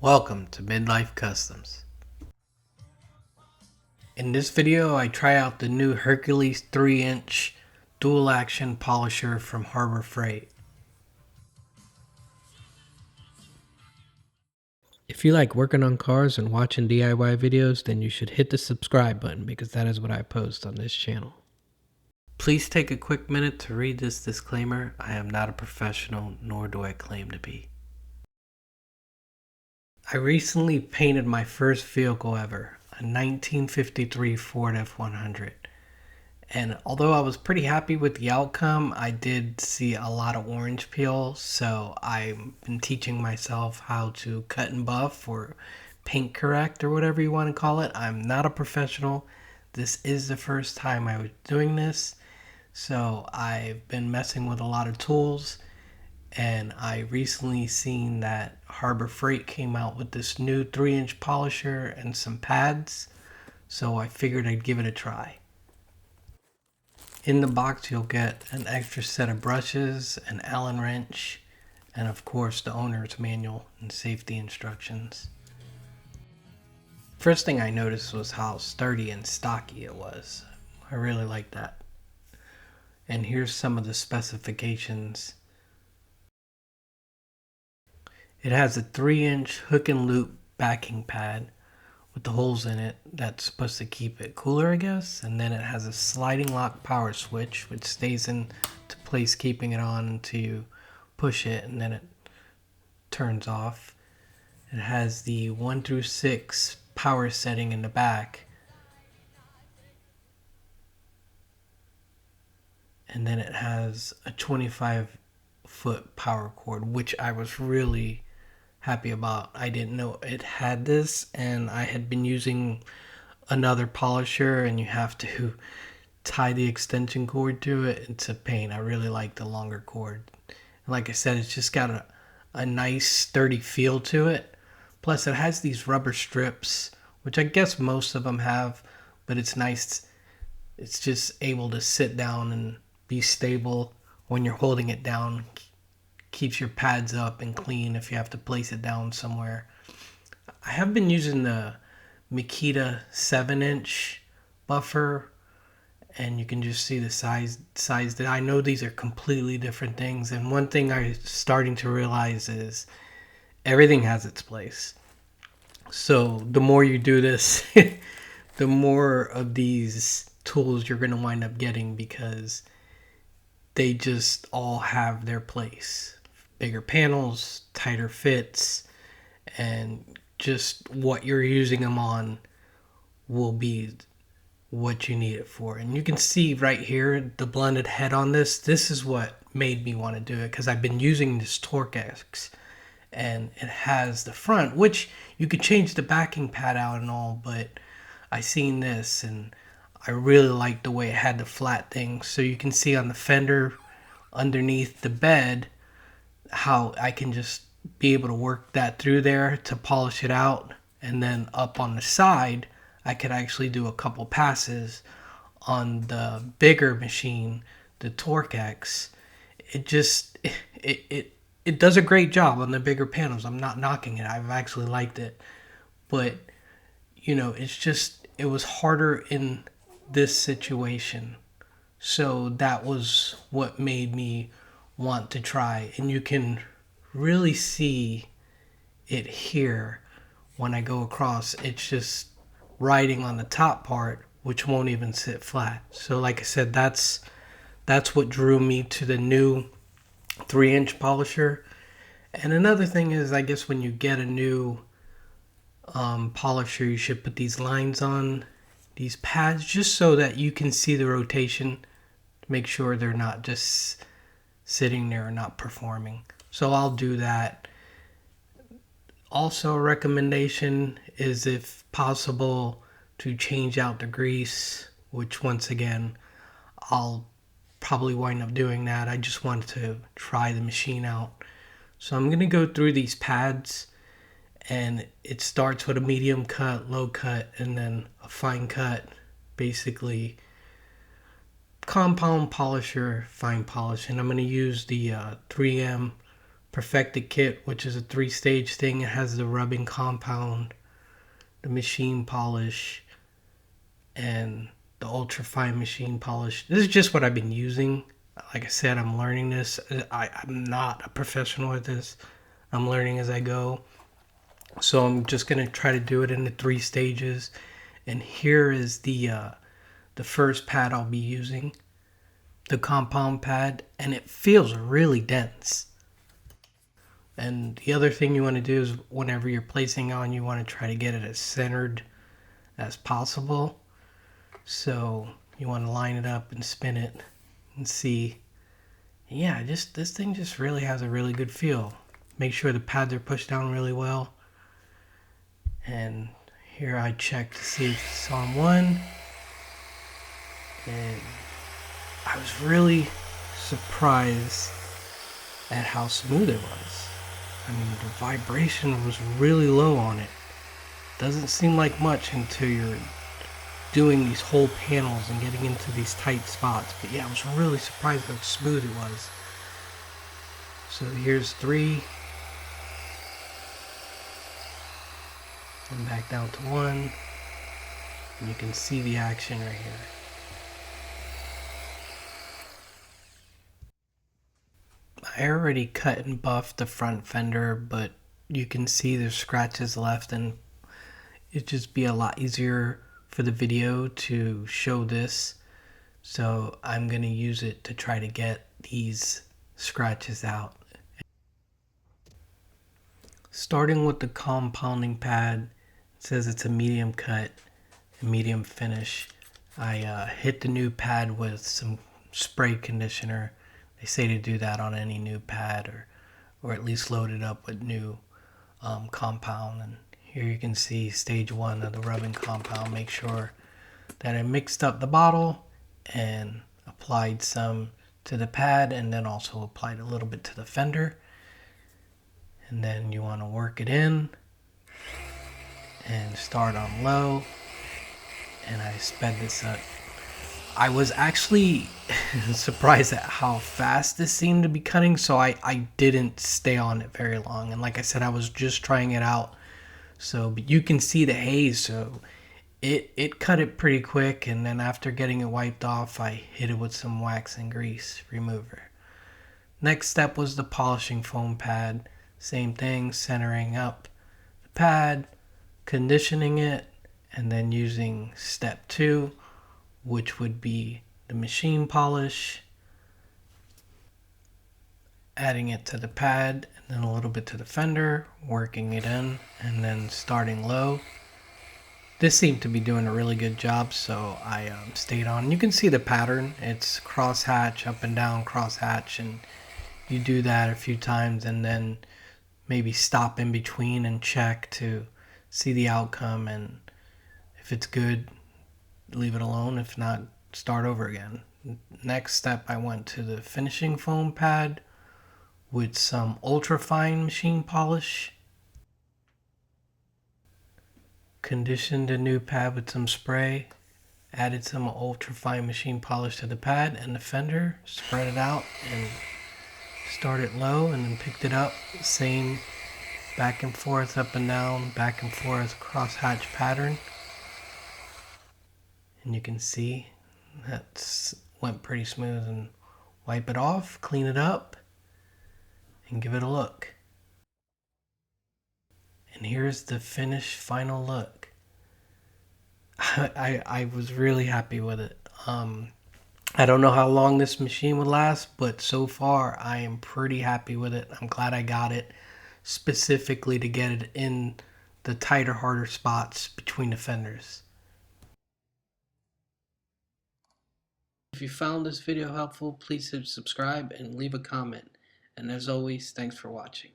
Welcome to Midlife Customs. In this video I try out the new Hercules 3-inch dual action polisher from Harbor Freight. If you like working on cars and watching DIY videos, then you should hit the subscribe button because that is what I post on this channel. Please take a quick minute to read this disclaimer. I am not a professional, nor do I claim to be. I recently painted my first vehicle ever, a 1953 Ford F100. And although I was pretty happy with the outcome, I did see a lot of orange peel, so I've been teaching myself how to cut and buff or paint correct or whatever you want to call it. I'm not a professional. This is the first time I was doing this, so I've been messing with a lot of tools. And I recently seen that Harbor Freight came out with this new 3-inch polisher and some pads, so I figured I'd give it a try. In the box you'll get an extra set of brushes, an Allen wrench, and of course the owner's manual and safety instructions. First thing I noticed was how sturdy and stocky it was. I really like that. And here's some of the specifications. It has a 3-inch hook and loop backing pad with the holes in it that's supposed to keep it cooler, I guess. And then it has a sliding lock power switch which stays into place, keeping it on until you push it and then it turns off. It has the 1 through 6 power setting in the back. And then it has a 25-foot power cord, which I was really happy about. I didn't know it had this, and I had been using another polisher and you have to tie the extension cord to it. It's a pain. I really like the longer cord. And like I said, it's just got a nice sturdy feel to it. Plus it has these rubber strips, which I guess most of them have, but it's nice. It's just able to sit down and be stable when you're holding it down. Keeps your pads up and clean if you have to place it down somewhere. I have been using the Makita 7-inch buffer, and you can just see the size that I know these are completely different things. And one thing I'm starting to realize is everything has its place. So the more you do this, the more of these tools you're going to wind up getting, because they just all have their place. Bigger panels, tighter fits, and just what you're using them on will be what you need it for. And you can see right here the blended head on this. This is what made me want to do it, because I've been using this TORQX and it has the front, which you could change the backing pad out and all, but I seen this and I really liked the way it had the flat thing. So you can see on the fender underneath the bed how I can just be able to work that through there to polish it out. And then up on the side, I could actually do a couple passes on the bigger machine, the TORQX. It does a great job on the bigger panels. I'm not knocking it. I've actually liked it. But, you know, it was harder in this situation. So that was what made me want to try. And you can really see it here when I go across. It's just riding on the top part, which won't even sit flat. So like I said, that's what drew me to the new 3-inch polisher. And another thing is, I guess when you get a new polisher, you should put these lines on these pads just so that you can see the rotation, to make sure they're not just sitting there and not performing. So I'll do that. Also, a recommendation is, if possible, to change out the grease, which once again I'll probably wind up doing that. I just wanted to try the machine out. So I'm going to go through these pads, and it starts with a medium cut, low cut, and then a fine cut. Basically compound polisher, fine polish. And I'm going to use the 3M Perfected Kit, which is a 3-stage thing. It has the rubbing compound, the machine polish, and the Ultrafine machine polish. This is just what I've been using. Like I said, I'm learning this. I'm not a professional at this. I'm learning as I go. So I'm just going to try to do it in the 3 stages. And here is the first pad I'll be using, the compound pad, and it feels really dense. And the other thing you want to do is whenever you're placing on, you want to try to get it as centered as possible. So you want to line it up and spin it and see. Yeah, just this thing just really has a really good feel. Make sure the pads are pushed down really well. And here I check to see if it's on one. And I was really surprised at how smooth it was. I mean, the vibration was really low on it. Doesn't seem like much until you're doing these whole panels and getting into these tight spots. But yeah, I was really surprised how smooth it was. So here's 3. And back down to 1. And you can see the action right here. I already cut and buffed the front fender, but you can see there's scratches left, and it'd just be a lot easier for the video to show this. So I'm going to use it to try to get these scratches out. Starting with the compounding pad, it says it's a medium cut and medium finish. I hit the new pad with some spray conditioner. They say to do that on any new pad, or at least load it up with new compound. And here you can see stage 1 of the rubbing compound. Make sure that I mixed up the bottle and applied some to the pad, and then also applied a little bit to the fender. And then you want to work it in and start on low. And I sped this up. I was actually surprised at how fast this seemed to be cutting, so I didn't stay on it very long. And like I said, I was just trying it out. So, but you can see the haze, so it cut it pretty quick. And then after getting it wiped off, I hit it with some wax and grease remover. Next step was the polishing foam pad. Same thing, centering up the pad, conditioning it, and then using step 2, which would be the machine polish, adding it to the pad, and then a little bit to the fender, working it in, and then starting low. This seemed to be doing a really good job, so I stayed on. You can see the pattern. It's crosshatch, up and down, crosshatch, and you do that a few times, and then maybe stop in between and check to see the outcome, and if it's good, leave it alone. If not, start over again. Next step, I went to the finishing foam pad with some ultrafine machine polish. Conditioned the new pad with some spray. Added some ultrafine machine polish to the pad and the fender. Spread it out and started low, and then picked it up. Same back and forth, up and down, back and forth crosshatch pattern. And you can see that went pretty smooth. And wipe it off, clean it up, and give it a look. And here's the finished final look. I was really happy with it. I don't know how long this machine would last, but so far I am pretty happy with it. I'm glad I got it specifically to get it in the tighter, harder spots between the fenders. If you found this video helpful, please subscribe and leave a comment. And as always, thanks for watching.